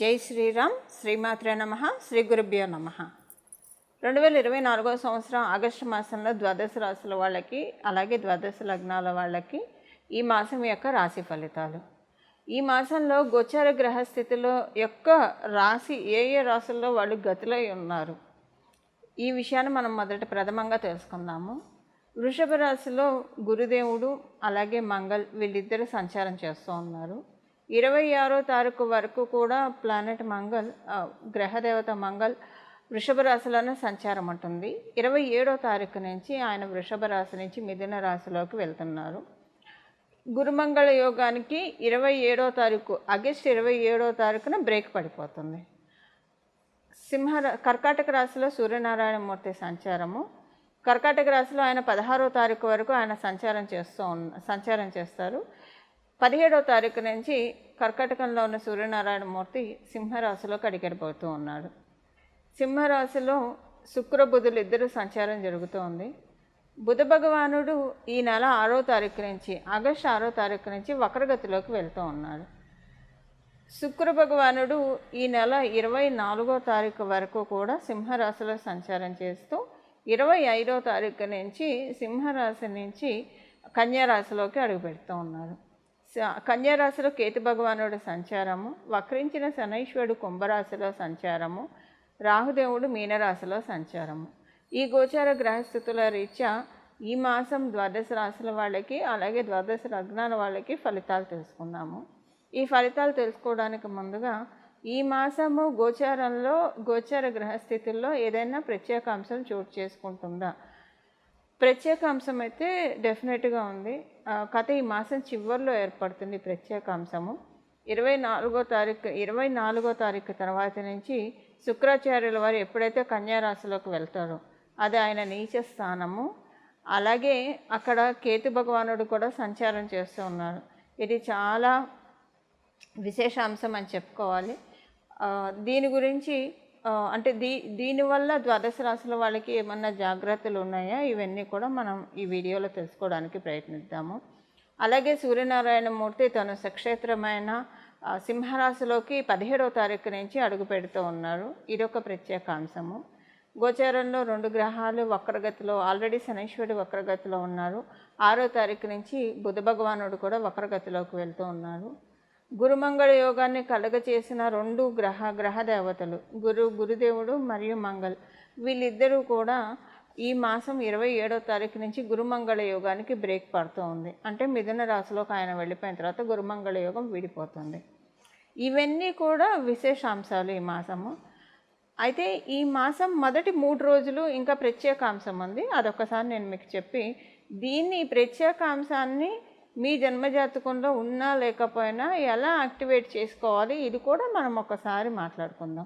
జై శ్రీరామ్. శ్రీమాత్రే నమ. శ్రీ గురుభ్యో నమ. 2024 సంవత్సరం ఆగస్టు మాసంలో ద్వాదశ రాశుల వాళ్ళకి, అలాగే ద్వాదశ లగ్నాల వాళ్ళకి ఈ మాసం యొక్క రాశి ఫలితాలు. ఈ మాసంలో గోచార గ్రహస్థితిలో యొక్క రాశి ఏ రాశుల్లో వాళ్ళు గతులై ఉన్నారు, ఈ విషయాన్ని మనం ప్రథమంగా తెలుసుకుందాము. వృషభ రాశిలో గురుదేవుడు అలాగే మంగళ్ వీళ్ళిద్దరూ సంచారం చేస్తూ ఉన్నారు. 26వ తారీఖు వరకు కూడా ప్లానెట్ మంగళ్, గ్రహదేవత మంగళ్ వృషభ రాశిలోనే సంచారం ఉంటుంది. 27వ తారీఖు నుంచి ఆయన వృషభ రాశి నుంచి మిథున రాశిలోకి వెళ్తున్నారు. గురుమంగళ యోగానికి 27వ తారీఖు ఆగస్టు 27వ తారీఖున బ్రేక్ పడిపోతుంది. కర్కాటక రాశిలో సూర్యనారాయణమూర్తి సంచారము. కర్కాటక రాశిలో ఆయన 16వ తారీఖు వరకు ఆయన సంచారం చేస్తారు. 17వ తారీఖు నుంచి కర్కాటకంలో ఉన్న సూర్యనారాయణమూర్తి సింహరాశిలోకి అడిగడిపోతూ ఉన్నాడు. సింహరాశిలో శుక్ర బుధులు ఇద్దరు సంచారం జరుగుతోంది. బుధ భగవానుడు ఈ నెల 6వ తారీఖు నుంచి ఆగస్టు 6వ తారీఖు నుంచి వక్రగతిలోకి వెళ్తూ ఉన్నాడు. శుక్ర భగవానుడు ఈ నెల 24వ తారీఖు వరకు కూడా సింహరాశిలో సంచారం చేస్తూ 25వ తారీఖు నుంచి సింహరాశి నుంచి కన్యారాశిలోకి అడుగుపెడుతూ ఉన్నారు. కన్యారాశిలో కేతు భగవానుడు సంచారము, వక్రించిన శనైశ్వరుడు కుంభరాశిలో సంచారము, రాహుదేవుడు మీనరాశిలో సంచారము. ఈ గోచార గ్రహస్థితుల రీత్యా ఈ మాసం ద్వాదశ రాశుల వాళ్ళకి అలాగే ద్వాదశ లగ్నాల వాళ్ళకి ఫలితాలు తెలుసుకుందాము. ఈ ఫలితాలు తెలుసుకోవడానికి ముందుగా ఈ మాసము గోచార గ్రహస్థితుల్లో ఏదైనా ప్రత్యేక అంశం చోటు చేసుకుంటుందా? ప్రత్యేక అంశం అయితే డెఫినెట్గా ఉంది. ఈ మాసం చివరిలో ఏర్పడుతుంది ప్రత్యేక అంశము. 24వ తారీఖు తర్వాత నుంచి శుక్రాచార్యుల వారు ఎప్పుడైతే కన్యారాశిలోకి వెళ్తారో అది ఆయన నీచ స్థానము. అలాగే అక్కడ కేతు భగవానుడు కూడా సంచారం చేస్తూ ఉన్నారు. ఇది చాలా విశేష అంశం అని చెప్పుకోవాలి. దీని గురించి అంటే దీనివల్ల ద్వాదశ రాశుల వాళ్ళకి ఏమన్నా జాగ్రత్తలు ఉన్నాయా, ఇవన్నీ కూడా మనం ఈ వీడియోలో తెలుసుకోవడానికి ప్రయత్నిద్దాము. అలాగే సూర్యనారాయణమూర్తి తన సక్షేత్రమైన సింహరాశిలోకి 17వ తారీఖు నుంచి అడుగు పెడుతూ ఉన్నారు. ఇదొక ప్రత్యేక అంశము. గోచారంలో 2 గ్రహాలు వక్రగతిలో, ఆల్రెడీ శనైశ్వరుడు వక్రగతిలో ఉన్నారు. 6వ తారీఖు నుంచి బుధ భగవానుడు కూడా వక్రగతిలోకి వెళ్తూ ఉన్నారు. గురుమంగళ యోగాన్ని కలగచేసిన 2 గ్రహ దేవతలు గురుదేవుడు మరియు మంగళ్ వీళ్ళిద్దరూ కూడా ఈ మాసం 27వ తారీఖు నుంచి గురుమంగళ యోగానికి బ్రేక్ పడుతూ ఉంది. అంటే మిథున రాశిలోకి ఆయన వెళ్ళిపోయిన తర్వాత గురుమంగళ యోగం విడిపోతుంది. ఇవన్నీ కూడా విశేషాంశాలు ఈ మాసము. అయితే ఈ మాసం మొదటి 3 రోజులు ఇంకా ప్రత్యేక అంశం ఉంది. అదొకసారి నేను మీకు చెప్పి ఈ ప్రత్యేక అంశాన్ని మీ జన్మజాతకంలో ఉన్నా లేకపోయినా ఎలా యాక్టివేట్ చేసుకోవాలి ఇది కూడా మనం ఒకసారి మాట్లాడుకుందాం.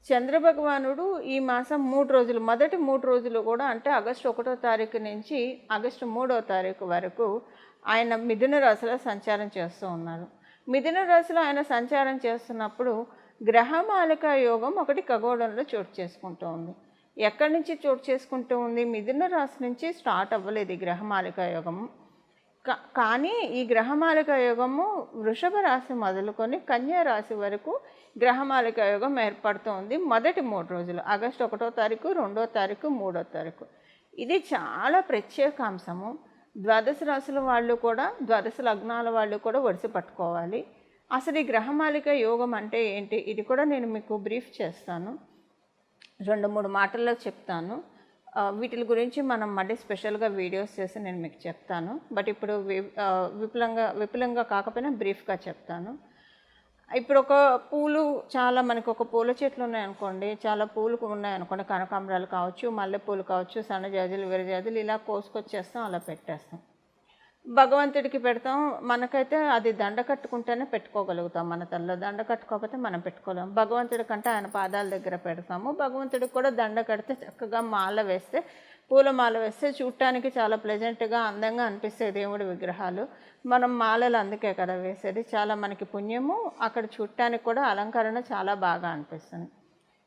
చంద్రభగవానుడు ఈ మాసం 3 రోజులు, మొదటి 3 రోజులు కూడా అంటే ఆగస్టు 1వ తారీఖు నుంచి ఆగస్టు 3వ తారీఖు వరకు ఆయన మిథున రాశిలో సంచారం చేస్తూ ఉన్నారు. మిథున రాశిలో ఆయన సంచారం చేస్తున్నప్పుడు గ్రహమాలిక యోగం ఒకటి ఖగోళంలో చోటు చేసుకుంటూ ఉంది. ఎక్కడి నుంచి చోటు చేసుకుంటూ ఉంది? మిథున రాశి నుంచి స్టార్ట్ అవ్వలేదు ఈ గ్రహమాలిక యోగము. కానీ ఈ గ్రహమాలిక యోగము వృషభ రాశి మొదలుకొని కన్యా రాశి వరకు గ్రహమాలిక యోగం ఏర్పడుతుంది. మొదటి 3 రోజులు ఆగస్టు 1వ తారీఖు, 2వ తారీఖు, 3వ తారీఖు. ఇది చాలా ప్రత్యేక అంశము. ద్వాదశ రాశుల వాళ్ళు కూడా, ద్వాదశ లగ్నాల వాళ్ళు కూడా ఒడిసి పట్టుకోవాలి. అసలు ఈ గ్రహమాలిక యోగం అంటే ఏంటి, ఇది కూడా నేను మీకు బ్రీఫ్ చేస్తాను, 2-3 మాటల్లో చెప్తాను. వీటి గురించి మనం మళ్ళీ స్పెషల్గా వీడియోస్ చేసి నేను మీకు చెప్తాను. బట్ ఇప్పుడు విపులంగా కాకపోయినా బ్రీఫ్గా చెప్తాను. ఇప్పుడు మనకు ఒక పూల చెట్లు ఉన్నాయనుకోండి, చాలా పూలు ఉన్నాయనుకోండి, కనకాంబరాలు కావచ్చు, మల్లెపూలు కావచ్చు, సన్నజాజులు, విరజాజులు ఇలా కోసుకొచ్చేస్తాం, అలా పెట్టేస్తాం. భగవంతుడికి పెడతాం. మనకైతే అది దండ కట్టుకుంటేనే పెట్టుకోగలుగుతాం. మన తలలో దండ కట్టుకోకపోతే మనం పెట్టుకోలేము. భగవంతుడి కంటే ఆయన పాదాల దగ్గర పెడతాము. భగవంతుడికి కూడా దండ కడితే చక్కగా పూల మాల వేస్తే చూడటానికి చాలా ప్లెజెంట్గా, అందంగా అనిపిస్తాయి దేవుడి విగ్రహాలు. మనం మాలలు అందుకే కదా వేసేది. చాలా మనకి పుణ్యము. అక్కడ చూడటానికి కూడా అలంకరణ చాలా బాగా అనిపిస్తుంది.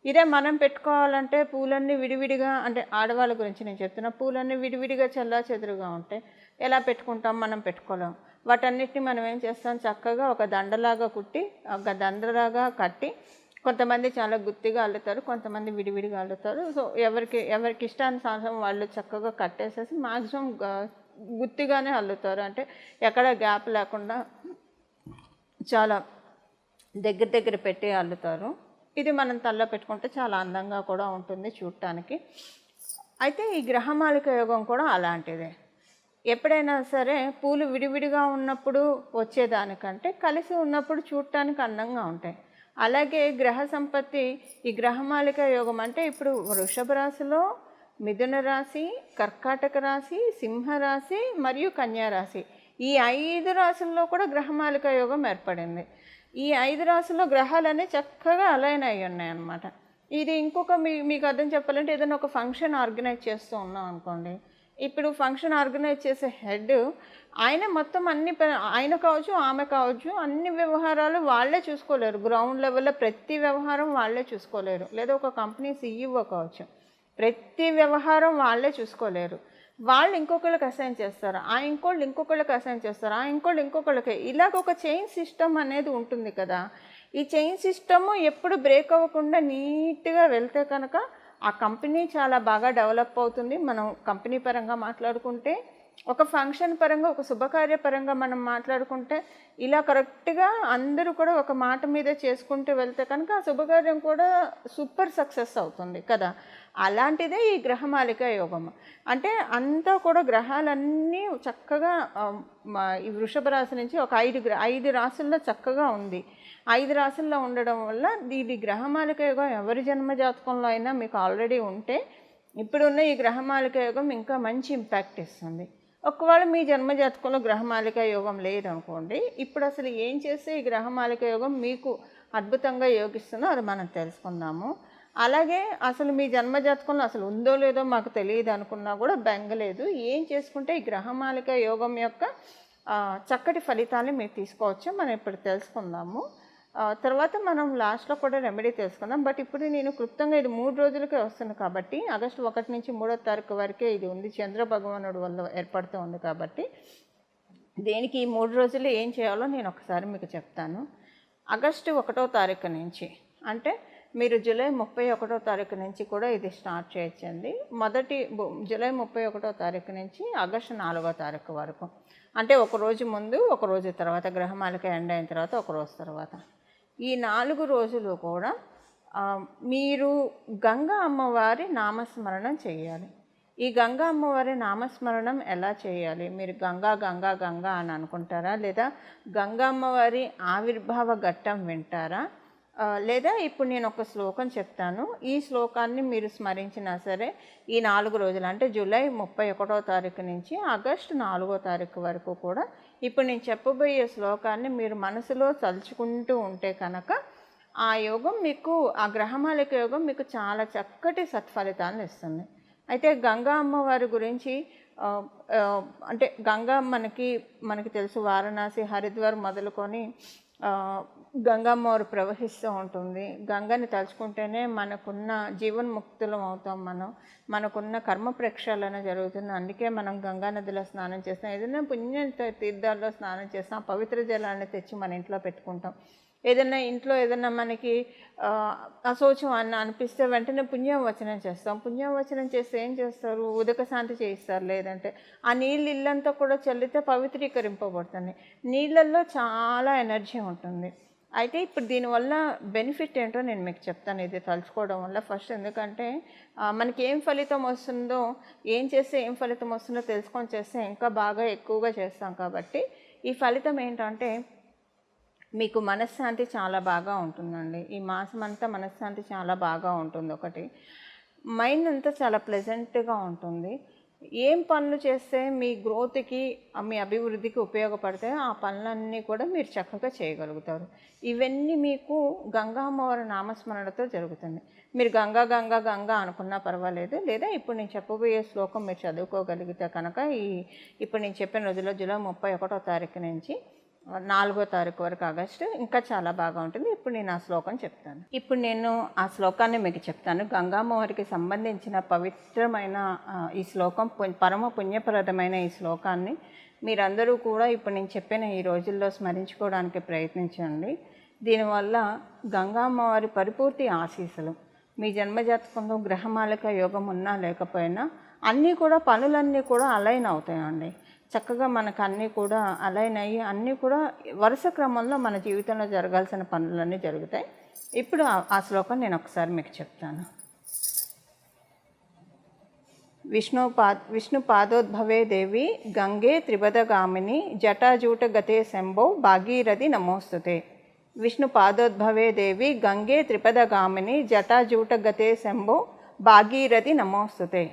ఇదే మనం పెట్టుకోవాలంటే పూలన్నీ విడివిడిగా, అంటే ఆడవాళ్ళ గురించి నేను చెప్తున్నా, పూలన్నీ విడివిడిగా చెల్లాచెదురుగా ఉంటాయి. ఎలా పెట్టుకుంటాం? మనం పెట్టుకోలేం. వాటన్నిటిని మనం ఏం చేస్తాం, చక్కగా ఒక దండలాగా కుట్టి, ఒక దండలాగా కట్టి, కొంతమంది చాలా గుత్తిగా అల్లుతారు, కొంతమంది విడివిడిగా అల్లుతారు. సో ఎవరికి ఇష్టానుసారం వాళ్ళు చక్కగా కట్టేసేసి మ్యాక్సిమం గుత్తిగానే అల్లుతారు. అంటే ఎక్కడ గ్యాప్ లేకుండా చాలా దగ్గర దగ్గర పెట్టి అల్లుతారు. ఇది మనం తలలో పెట్టుకుంటే చాలా అందంగా కూడా ఉంటుంది చూడటానికి. అయితే ఈ గ్రహమాలిక యోగం కూడా అలాంటిదే. ఎప్పుడైనా సరే పూలు విడివిడిగా ఉన్నప్పుడు వచ్చేదానికంటే కలిసి ఉన్నప్పుడు చూడటానికి అందంగా ఉంటాయి. అలాగే గ్రహ సంపత్తి, ఈ గ్రహమాలిక యోగం అంటే ఇప్పుడు వృషభ రాశిలో, మిథున రాశి, కర్కాటక రాశి, సింహరాశి మరియు కన్యా రాశి, ఈ 5 రాశుల్లో కూడా గ్రహమాలిక యోగం ఏర్పడింది. ఈ 5 రాశుల్లో గ్రహాలన్నీ చక్కగా అలైన్ అయ్యి ఉన్నాయి అన్నమాట. ఇది ఇంకొక మీకు అర్థం చెప్పాలంటే, ఏదైనా ఒక ఫంక్షన్ ఆర్గనైజ్ చేస్తూ ఉన్నాం అనుకోండి. ఇప్పుడు ఫంక్షన్ ఆర్గనైజ్ చేసే హెడ్ ఆయన మొత్తం ఆయన కావచ్చు, ఆమె కావచ్చు, అన్ని వ్యవహారాలు వాళ్ళే చూసుకోలేరు. గ్రౌండ్ లెవెల్లో ప్రతి వ్యవహారం వాళ్ళే చూసుకోలేరు. లేదా ఒక కంపెనీ సీఈఓ కావచ్చు, ప్రతి వ్యవహారం వాళ్ళే చూసుకోలేరు. వాళ్ళు ఇంకొకళ్ళకి అసైన్ చేస్తారు, ఆ ఇంకోళ్ళు ఇంకొకళ్ళకి అసైన్ చేస్తారు, ఆ ఇంకోళ్ళు ఇంకొకళ్ళకి. ఇలాగ ఒక చైన్ సిస్టమ్ అనేది ఉంటుంది కదా. ఈ చైన్ సిస్టము ఎప్పుడు బ్రేక్ అవ్వకుండా నీట్గా వెళ్తే కనుక ఆ కంపెనీ చాలా బాగా డెవలప్ అవుతుంది. మనం కంపెనీ పరంగా మాట్లాడుకుంటే, ఒక ఫంక్షన్ పరంగా, ఒక శుభకార్య పరంగా మనం మాట్లాడుకుంటే, ఇలా కరెక్ట్గా అందరూ కూడా ఒక మాట మీద చేసుకుంటూ వెళ్తే కనుక ఆ శుభకార్యం కూడా సూపర్ సక్సెస్ అవుతుంది కదా. అలాంటిదే ఈ గ్రహమాలిక యోగం. అంటే అంతా కూడా గ్రహాలన్నీ చక్కగా ఈ వృషభ రాశి నుంచి ఒక 5 రాశుల్లో చక్కగా ఉంది. 5 రాశుల్లో ఉండడం వల్ల ఇది గ్రహమాలిక యోగం ఎవరి జన్మ జాతకంలో అయినా మీకు ఆల్రెడీ ఉంటే, ఇప్పుడున్న ఈ గ్రహమాలిక యోగం ఇంకా మంచి ఇంపాక్ట్ ఇస్తుంది. ఒకవేళ మీ జన్మజాతకంలో గ్రహమాలిక యోగం లేదనుకోండి, ఇప్పుడు అసలు ఏం చేస్తే ఈ గ్రహమాలిక యోగం మీకు అద్భుతంగా యోగిస్తుందో అది మనం తెలుసుకుందాము. అలాగే అసలు మీ జన్మజాతకంలో అసలు ఉందో లేదో మాకు తెలియదు అనుకున్నా కూడా బెంగలేదు. ఏం చేసుకుంటే ఈ గ్రహమాలిక యోగం యొక్క చక్కటి ఫలితాన్ని మీరు తీసుకోవచ్చు, మనం ఇప్పుడు తెలుసుకుందాము. తర్వాత మనం లాస్ట్లో కూడా రెమెడీ తెలుసుకుందాం. బట్ ఇప్పుడు నేను క్లుప్తంగా ఇది 3 రోజులకే వస్తుంది కాబట్టి, ఆగస్టు 1 నుంచి 3వ తారీఖు వరకే ఇది ఉంది. చంద్ర భగవానుడు వల్ల ఏర్పడుతూ ఉంది కాబట్టి, దేనికి ఈ 3 రోజులు ఏం చేయాలో నేను ఒకసారి మీకు చెప్తాను. ఆగస్టు 1వ తారీఖు నుంచి, అంటే మీరు జూలై 31వ తారీఖు నుంచి కూడా ఇది స్టార్ట్ చేయొచ్చండి. జూలై 31వ తారీఖు నుంచి ఆగస్టు 4వ తారీఖు వరకు, అంటే ఒక రోజు ముందు, ఒక రోజు తర్వాత, గ్రహమాలిక ఎండ్ అయిన తర్వాత ఒక రోజు తర్వాత, ఈ 4 రోజులు కూడా మీరు గంగా అమ్మవారి నామస్మరణం చేయాలి. ఈ గంగా అమ్మవారి నామస్మరణం ఎలా చేయాలి? మీరు గంగా గంగా గంగా అని అనుకుంటారా? లేదా గంగా అమ్మవారి ఆవిర్భావ ఘట్టం వింటారా? లేదా ఇప్పుడు నేను ఒక శ్లోకం చెప్తాను, ఈ శ్లోకాన్ని మీరు స్మరించినా సరే ఈ 4 రోజులు, అంటే జూలై 31వ తారీఖు నుంచి ఆగస్టు 4వ తారీఖు వరకు కూడా ఇప్పుడు నేను చెప్పబోయే శ్లోకాన్ని మీరు మనసులో తలుచుకుంటూ ఉంటే కనుక ఆ యోగం మీకు, ఆ గ్రహమాలిక యోగం మీకు చాలా చక్కటి సత్ఫలితాన్ని ఇస్తుంది. అయితే గంగా అమ్మవారి గురించి అంటే గంగా మనకి తెలుసు, వారణాసి, హరిద్వార్ మొదలుకొని గంగమ్మవారు ప్రవహిస్తూ ఉంటుంది. గంగని తలుచుకుంటేనే మనకున్న జీవన్ముక్తులం అవుతాం. మనకున్న కర్మ ప్రక్షాళన జరుగుతుంది. అందుకే మనం గంగా నదిలో స్నానం చేస్తాం. ఏదైనా పుణ్య తీర్థాల్లో స్నానం చేస్తాం, పవిత్ర జలాన్ని తెచ్చి మన ఇంట్లో పెట్టుకుంటాం. ఇంట్లో ఏదైనా మనకి అశౌచం అనిపిస్తే వెంటనే పుణ్యవచనం చేస్తాం. పుణ్యవచనం చేస్తే ఏం చేస్తారు? ఉదక శాంతి చేయిస్తారు. లేదంటే ఆ నీళ్ళు ఇల్లంతా కూడా చల్లితే పవిత్రీకరింపబడుతుంది. నీళ్ళల్లో చాలా ఎనర్జీ ఉంటుంది. అయితే ఇప్పుడు దీనివల్ల బెనిఫిట్ ఏంటో నేను మీకు చెప్తాను, ఇది తలుచుకోవడం వల్ల. ఫస్ట్ ఎందుకంటే మనకి ఏం ఫలితం వస్తుందో, ఏం చేస్తే ఏం ఫలితం వస్తుందో తెలుసుకొని చేస్తే ఇంకా బాగా ఎక్కువగా చేస్తాం. కాబట్టి ఈ ఫలితం ఏంటంటే మీకు మనశ్శాంతి చాలా బాగా ఉంటుందండి. ఈ మాసం అంతా మనశ్శాంతి చాలా బాగా ఉంటుంది. ఒకటి, మైండ్ అంతా చాలా ప్లెజెంట్గా ఉంటుంది. ఏం పనులు చేస్తే మీ గ్రోత్కి, మీ అభివృద్ధికి ఉపయోగపడతాయో ఆ పనులన్నీ కూడా మీరు చక్కగా చేయగలుగుతారు. ఇవన్నీ మీకు గంగా అమ్మవారి నామస్మరణతో జరుగుతుంది. మీరు గంగా గంగా గంగా అనుకున్నా పర్వాలేదు, లేదా ఇప్పుడు నేను చెప్పబోయే శ్లోకం మీరు చదువుకోగలిగితే కనుక ఇప్పుడు నేను చెప్పిన రోజుల్లో జూలై 31వ తారీఖు నుంచి 4వ తారీఖు వరకు ఆగస్టు ఇంకా చాలా బాగా ఉంటుంది. ఇప్పుడు నేను ఆ శ్లోకం చెప్తాను. ఇప్పుడు నేను ఆ శ్లోకాన్ని మీకు చెప్తాను. గంగామ్మవారికి సంబంధించిన పవిత్రమైన ఈ శ్లోకం, పరమ పుణ్యప్రదమైన ఈ శ్లోకాన్ని మీరందరూ కూడా ఇప్పుడు నేను చెప్పిన ఈ రోజుల్లో స్మరించుకోవడానికి ప్రయత్నించండి. దీనివల్ల గంగామ్మవారి పరిపూర్తి ఆశీస్సులు మీ జన్మజాతకంలో గ్రహమాలిక యోగం ఉన్నా లేకపోయినా అన్నీ కూడా పనులన్నీ కూడా అలైన్ అవుతాయండి. చక్కగా మనకు అన్నీ కూడా అలైన్ అయ్యి అన్నీ కూడా వరుస క్రమంలో మన జీవితంలో జరగాల్సిన పనులన్నీ జరుగుతాయి. ఇప్పుడు ఆ శ్లోకం నేను ఒకసారి మీకు చెప్తాను. విష్ణు పాదోద్భవే దేవి గంగే త్రిపదగామిని జటాజూట గతే శంభో భాగీరథి నమోస్తుతే. విష్ణు పాదోద్భవే దేవి గంగే త్రిపదగామిని జటాజూట గతే శంభో భాగీరథి నమోస్తుతే.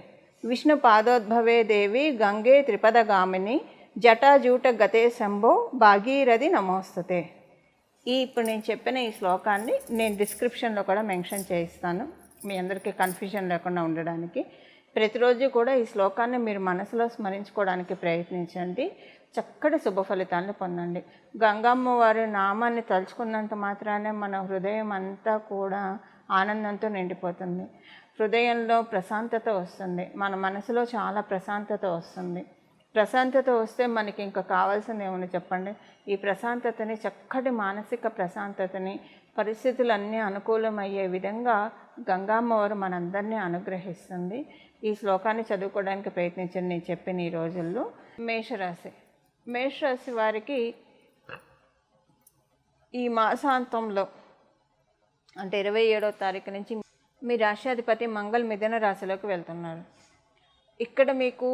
విష్ణు పాదోద్భవే దేవి గంగే త్రిపదగామిని జటాజూట గతే శంభో భాగీరథి నమోస్తుతే. ఇప్పుడు నేను చెప్పిన ఈ శ్లోకాన్ని నేను డిస్క్రిప్షన్లో కూడా మెన్షన్ చేయిస్తాను, మీ అందరికీ కన్ఫ్యూజన్ లేకుండా ఉండడానికి. ప్రతిరోజు కూడా ఈ శ్లోకాన్ని మీరు మనసులో స్మరించుకోవడానికి ప్రయత్నించండి. చక్కటి శుభ ఫలితాలను పొందండి. గంగమ్మ వారి నామాన్ని తలుచుకున్నంత మాత్రానే మన హృదయం అంతా కూడా ఆనందంతో నిండిపోతుంది. హృదయంలో ప్రశాంతత వస్తుంది, మన మనసులో చాలా ప్రశాంతత వస్తుంది. ప్రశాంతత వస్తే మనకి ఇంకా కావాల్సింది ఏమని చెప్పండి? ఈ ప్రశాంతతని, చక్కటి మానసిక ప్రశాంతతని, పరిస్థితులన్నీ అనుకూలమయ్యే విధంగా గంగామ్మవారు మనందరినీ అనుగ్రహిస్తుంది. ఈ శ్లోకాన్ని చదువుకోవడానికి ప్రయత్నించండి నేను చెప్పిన ఈ రోజుల్లో. మేషరాశి వారికి ఈ మాసాంతంలో అంటే 27వ తారీఖు నుంచి మీ రాశ్యాధిపతి మంగళ మిథున రాశిలోకి వెళ్తున్నారు. ఇక్కడ మీకు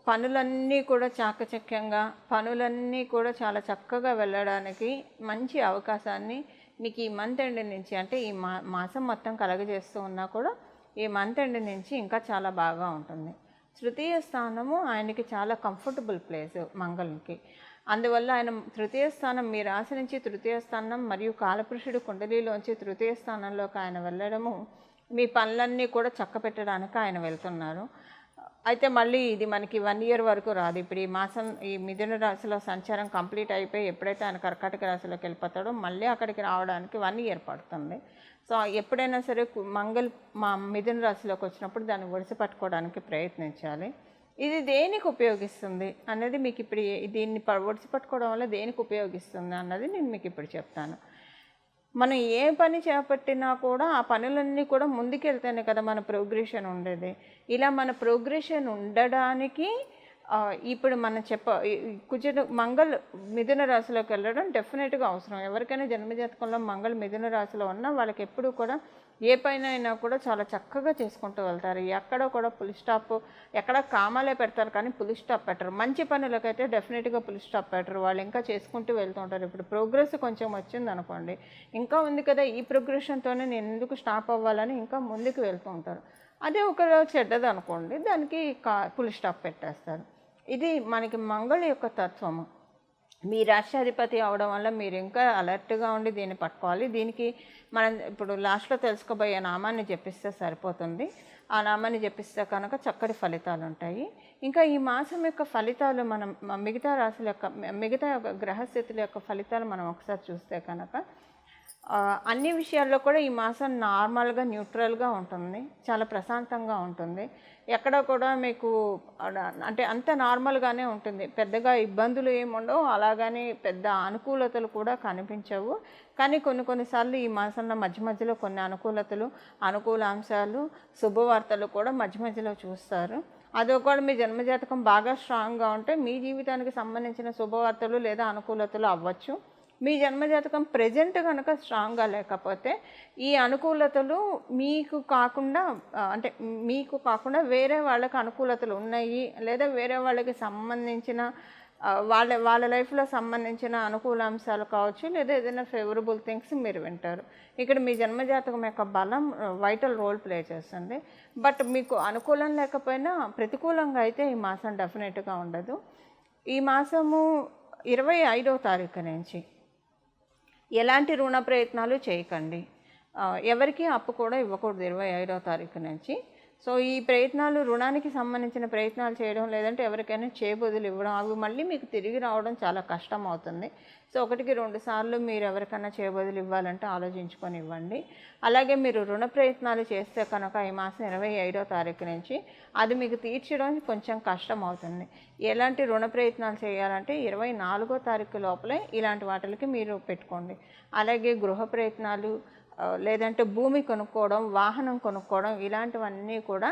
పనులన్నీ కూడా చాకచక్యంగా, పనులన్నీ కూడా చాలా చక్కగా వెళ్ళడానికి మంచి అవకాశాన్ని మీకు ఈ మంత్ ఎండ్ నుంచి, అంటే ఈ మాసం మొత్తం కలగజేస్తూ ఉన్నా కూడా ఈ మంత్ ఎండ్ నుంచి ఇంకా చాలా బాగా ఉంటుంది. తృతీయ స్థానము ఆయనకి చాలా కంఫర్టబుల్ ప్లేస్ మంగళకి. అందువల్ల ఆయన తృతీయ స్థానం, మీ రాశి నుంచి తృతీయ స్థానం మరియు కాలపురుషుడు కుండలిలోంచి తృతీయ స్థానంలోకి ఆయన వెళ్ళడము మీ పనులన్నీ కూడా చక్కపెట్టడానికి ఆయన వెళ్తున్నారు. అయితే మళ్ళీ ఇది మనకి 1 year వరకు రాదు. ఇప్పుడు ఈ మాసం ఈ మిథున రాశిలో సంచారం కంప్లీట్ అయిపోయి ఎప్పుడైతే ఆయన కర్కాటక రాశిలోకి వెళ్ళిపోతాడో మళ్ళీ అక్కడికి రావడానికి 1 year పడుతుంది. సో ఎప్పుడైనా సరే మా మిథున రాశిలోకి వచ్చినప్పుడు దాన్ని ఒడిసి పట్టుకోవడానికి ప్రయత్నించాలి. ఇది దేనికి ఉపయోగిస్తుంది అన్నది మీకు ఇప్పుడు, దీన్ని ఒడిసి పట్టుకోవడం వల్ల దేనికి ఉపయోగిస్తుంది అన్నది నేను మీకు ఇప్పుడు చెప్తాను. మనం ఏ పని చేపట్టినా కూడా ఆ పనులన్నీ కూడా ముందుకెళ్తేనే కదా మన ప్రోగ్రెషన్ ఉండేది. ఇలా మన ప్రోగ్రెషన్ ఉండడానికి ఇప్పుడు మనం మంగళ మిథున రాశిలోకి వెళ్ళడం డెఫినెట్గా అవసరం. ఎవరికైనా జన్మజాతకంలో మంగళ మిథున రాశిలో ఉన్నా వాళ్ళకి ఎప్పుడూ కూడా ఏ పైన అయినా కూడా చాలా చక్కగా చేసుకుంటూ వెళ్తారు. ఎక్కడో కూడా పులి స్టాప్, ఎక్కడ కామాలే పెడతారు కానీ పులి స్టాప్ పెట్టరు. మంచి పనులకైతే డెఫినెట్గా పులి స్టాప్ పెట్టరు, వాళ్ళు ఇంకా చేసుకుంటూ వెళ్తూ ఉంటారు. ఇప్పుడు ప్రోగ్రెస్ కొంచెం వచ్చింది అనుకోండి, ఇంకా ఉంది కదా ఈ ప్రోగ్రెషన్తోనే నేను ఎందుకు స్టాప్ అవ్వాలని ఇంకా ముందుకు వెళ్తూ ఉంటారు. అదే ఒకవేళ చెడ్డది అనుకోండి, దానికి పులి స్టాప్ పెట్టేస్తారు. ఇది మనకి మంగళ యొక్క తత్వము. మీ రాష్ట్రాధిపతి అవడం వల్ల మీరు ఇంకా అలర్ట్గా ఉండి దీన్ని పట్టుకోవాలి. దీనికి మనం ఇప్పుడు లాస్ట్లో తెలుసుకోబోయే నామాన్ని జపిస్తే సరిపోతుంది. ఆ నామాన్ని జపిస్తే కనుక చక్కటి ఫలితాలు ఉంటాయి. ఇంకా ఈ మాసం యొక్క ఫలితాలు మనం మిగతా రాశుల యొక్క మిగతా గ్రహస్థితుల యొక్క ఫలితాలు మనం ఒకసారి చూస్తే కనుక అన్ని విషయాల్లో కూడా ఈ మాసం నార్మల్గా న్యూట్రల్గా ఉంటుంది, చాలా ప్రశాంతంగా ఉంటుంది. ఎక్కడ కూడా మీకు అంటే అంత నార్మల్గానే ఉంటుంది, పెద్దగా ఇబ్బందులు ఏముండవు, అలాగని పెద్ద అనుకూలతలు కూడా కనిపించవు. కానీ కొన్నిసార్లు ఈ మాసంలో మధ్యలో కొన్ని అనుకూలాంశాలు, శుభవార్తలు కూడా మధ్యలో చూస్తారు. అది ఒకవేళ మీ జన్మజాతకం బాగా స్ట్రాంగ్గా ఉంటే మీ జీవితానికి సంబంధించిన శుభవార్తలు లేదా అనుకూలతలు అవ్వచ్చు. మీ జన్మజాతకం ప్రెజెంట్ కనుక స్ట్రాంగ్గా లేకపోతే ఈ అనుకూలతలు మీకు కాకుండా వేరే వాళ్ళకి అనుకూలతలు ఉన్నాయి, లేదా వేరే వాళ్ళకి సంబంధించిన వాళ్ళ లైఫ్లో సంబంధించిన అనుకూలాంశాలు కావచ్చు, లేదా ఏదైనా ఫేవరబుల్ థింగ్స్ మీరు వింటారు. ఇక్కడ మీ జన్మజాతకం యొక్క బలం వైటల్ రోల్ ప్లే చేస్తుంది. బట్ మీకు అనుకూలం లేకపోయినా ప్రతికూలంగా అయితే ఈ మాసం డెఫినెట్గా ఉండదు. ఈ మాసము 25వ తారీఖు నుంచి ఎలాంటి రుణ ప్రయత్నాలు చేయకండి, ఎవరికి అప్పు కూడా ఇవ్వకూడదు 25వ తారీఖు నుంచి. సో ఈ ప్రయత్నాలు రుణానికి సంబంధించిన ప్రయత్నాలు చేయడం, లేదంటే ఎవరికైనా చేబదులు ఇవ్వడం, అవి మళ్ళీ మీకు తిరిగి రావడం చాలా కష్టం అవుతుంది. సో 1-2 సార్లు మీరు ఎవరికైనా చేబదులు ఇవ్వాలంటే ఆలోచించుకొని ఇవ్వండి. అలాగే మీరు రుణ ప్రయత్నాలు చేస్తే కనుక ఈ మాసం 25వ తారీఖు నుంచి అది మీకు తీర్చడం కొంచెం కష్టం అవుతుంది. ఎలాంటి రుణ ప్రయత్నాలు చేయాలంటే 24వ తారీఖు లోపలే ఇలాంటి వాటికి మీరు పెట్టుకోండి. అలాగే గృహ ప్రయత్నాలు, లేదంటే భూమి కొనుక్కోవడం, వాహనం కొనుక్కోవడం, ఇలాంటివన్నీ కూడా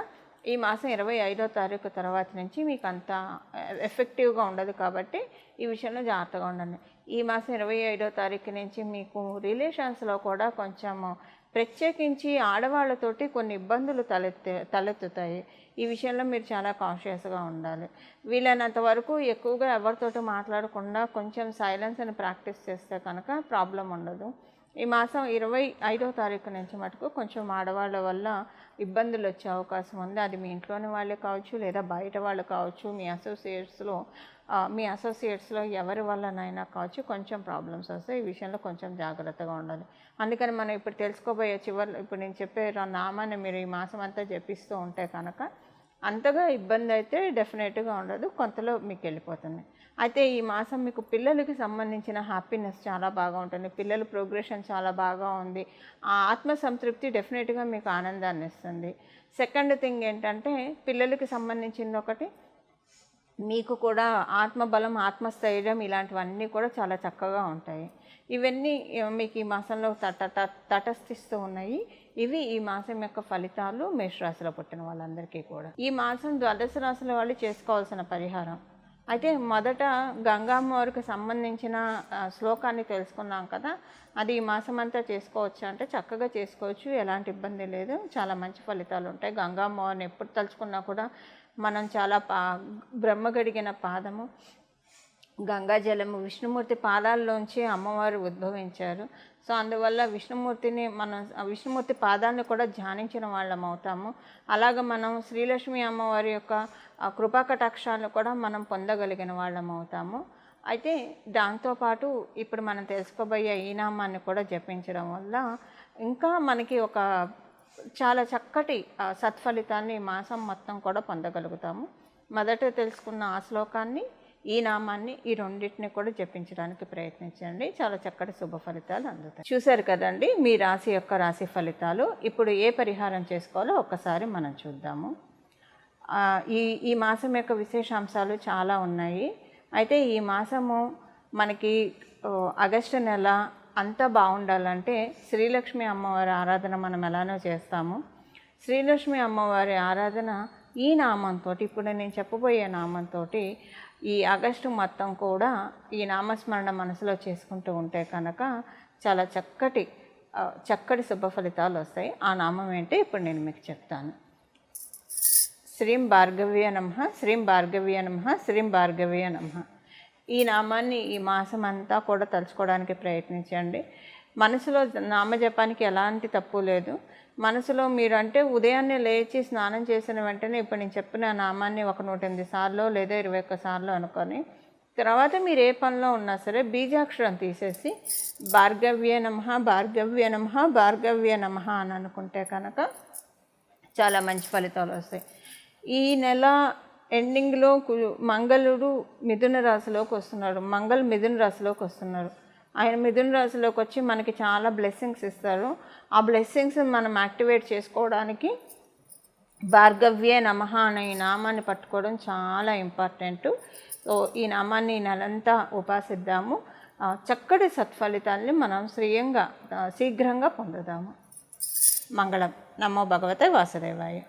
ఈ మాసం 25వ తారీఖు తర్వాత నుంచి మీకు అంత ఎఫెక్టివ్గా ఉండదు. కాబట్టి ఈ విషయంలో జాగ్రత్తగా ఉండండి. ఈ మాసం 25వ తారీఖు నుంచి మీకు రిలేషన్స్లో కూడా కొంచెము ప్రత్యేకించి ఆడవాళ్ళతోటి కొన్ని ఇబ్బందులు తలెత్తుతాయి. ఈ విషయంలో మీరు చాలా కాన్షియస్గా ఉండాలి. వీలైనంత వరకు ఎక్కువగా ఎవరితోటి మాట్లాడకుండా కొంచెం సైలెన్స్ని ప్రాక్టీస్ చేస్తే కనుక ప్రాబ్లం ఉండదు. ఈ మాసం 25వ తారీఖు నుంచి మటుకు కొంచెం ఆడవాళ్ళ వల్ల ఇబ్బందులు వచ్చే అవకాశం ఉంది. అది మీ ఇంట్లోని వాళ్ళే కావచ్చు, లేదా బయట వాళ్ళు కావచ్చు, మీ అసోసియేట్స్లో ఎవరి వల్లనైనా కావచ్చు, కొంచెం ప్రాబ్లమ్స్ వస్తాయి. ఈ విషయంలో కొంచెం జాగ్రత్తగా ఉండాలి. అందుకని మనం ఇప్పుడు తెలుసుకోబోయే ఇప్పుడు నేను చెప్పే నామాన్ని మీరు ఈ మాసం అంతా జపిస్తూ ఉంటే కనుక అంతగా ఇబ్బంది అయితే డెఫినెట్గా ఉండదు, కొంతలో మీకు వెళ్ళిపోతుంది. అయితే ఈ మాసం మీకు పిల్లలకి సంబంధించిన హ్యాపీనెస్ చాలా బాగా ఉంటుంది. పిల్లల ప్రోగ్రెషన్ చాలా బాగా ఉంది. ఆ ఆత్మ సంతృప్తి డెఫినెట్గా మీకు ఆనందాన్ని ఇస్తుంది. సెకండ్ థింగ్ ఏంటంటే, పిల్లలకి సంబంధించింది ఒకటి, మీకు కూడా ఆత్మబలం, ఆత్మస్థైర్యం, ఇలాంటివన్నీ కూడా చాలా చక్కగా ఉంటాయి. ఇవన్నీ మీకు ఈ మాసంలో తటస్థిస్తూ ఉన్నాయి. ఇవి ఈ మాసం యొక్క ఫలితాలు మేషరాశిలో పుట్టిన వాళ్ళందరికీ కూడా. ఈ మాసం ద్వాదశ రాశుల వాళ్ళు చేసుకోవాల్సిన పరిహారం. అయితే మొదట గంగామ్మవారికి సంబంధించిన శ్లోకాన్ని తెలుసుకున్నాం కదా, అది ఈ మాసం అంతా చేసుకోవచ్చు అంటే చక్కగా చేసుకోవచ్చు, ఎలాంటి ఇబ్బంది లేదు, చాలా మంచి ఫలితాలు ఉంటాయి. గంగామ్మవారిని ఎప్పుడు తలుచుకున్నా కూడా మనం చాలా బ్రహ్మగడిగిన పాదము, గంగాజలము, విష్ణుమూర్తి పాదాల్లోంచి అమ్మవారు ఉద్భవించారు. సో అందువల్ల విష్ణుమూర్తి పాదాన్ని కూడా ధ్యానించిన వాళ్ళం అవుతాము. అలాగే మనం శ్రీలక్ష్మి అమ్మవారి యొక్క కృపాకటాక్షాలను కూడా మనం పొందగలిగిన వాళ్ళం అవుతాము. అయితే దాంతోపాటు ఇప్పుడు మనం తెలుసుకోబోయే ఈ నామాన్ని కూడా జపించడం వల్ల ఇంకా మనకి ఒక చాలా చక్కటి సత్ఫలితాన్ని ఈ మాసం మొత్తం కూడా పొందగలుగుతాము. మొదట తెలుసుకున్న ఆ శ్లోకాన్ని, ఈ నామాన్ని, ఈ రెండింటిని కూడా జపించడానికి ప్రయత్నించండి. చాలా చక్కటి శుభ ఫలితాలు అందుతాయి. చూశారు కదండి మీ రాశి యొక్క రాశి ఫలితాలు. ఇప్పుడు ఏ పరిహారం చేసుకోవాలో ఒక్కసారి మనం చూద్దాము. ఈ మాసం యొక్క విశేషాంశాలు చాలా ఉన్నాయి. అయితే ఈ మాసము మనకి ఆగస్టు నెల అంతా బాగుండాలంటే శ్రీలక్ష్మి అమ్మవారి ఆరాధన మనం ఎలానో చేస్తాము. శ్రీలక్ష్మి అమ్మవారి ఆరాధన ఈ నామంతో, ఇప్పుడు నేను చెప్పబోయే నామంతో ఈ ఆగస్టు మొత్తం కూడా ఈ నామస్మరణ మనసులో చేసుకుంటూ ఉంటే కనుక చాలా చక్కటి శుభ ఫలితాలు వస్తాయి. ఆ నామం ఏంటో ఇప్పుడు నేను మీకు చెప్తాను. శ్రీం భార్గవ్య నమః, శ్రీం భార్గవ్య నమః, శ్రీం భార్గవ్య నమః. ఈ నామాన్ని ఈ మాసం అంతా కూడా తలుచుకోవడానికి ప్రయత్నించండి. మనసులో నామజపానికి ఎలాంటి తప్పు లేదు. మనసులో మీరు అంటే ఉదయాన్నే లేచి స్నానం చేసిన వెంటనే ఇప్పుడు నేను చెప్పిన నామాన్ని ఒక 108 సార్లు లేదా 21 సార్లు అనుకొని, తర్వాత మీరు ఏ పనిలో ఉన్నా సరే బీజాక్షరం తీసేసి భార్గవ్య నమః, భార్గవ్య నమః, భార్గవ్య నమః అని అనుకుంటే కనుక చాలా మంచి ఫలితాలు వస్తాయి. ఈ నెల ఎండింగ్లో మంగళుడు మిథున రాశిలోకి వస్తున్నాడు. మిథున రాశిలోకి వస్తున్నారు. ఆయన మిథున రాశిలోకి వచ్చి మనకి చాలా బ్లెస్సింగ్స్ ఇస్తారు. ఆ బ్లెస్సింగ్స్ మనం యాక్టివేట్ చేసుకోవడానికి భార్గవ్యే నమః అనే ఈ నామాన్ని పట్టుకోవడం చాలా ఇంపార్టెంట్. సో ఈ నామాన్ని ఈ నెలంతా ఉపాసిద్దాము. చక్కటి సత్ఫలితాన్ని మనం శీఘ్రంగా పొందుదాము. మంగళం. నమో భగవతే వాసుదేవాయ.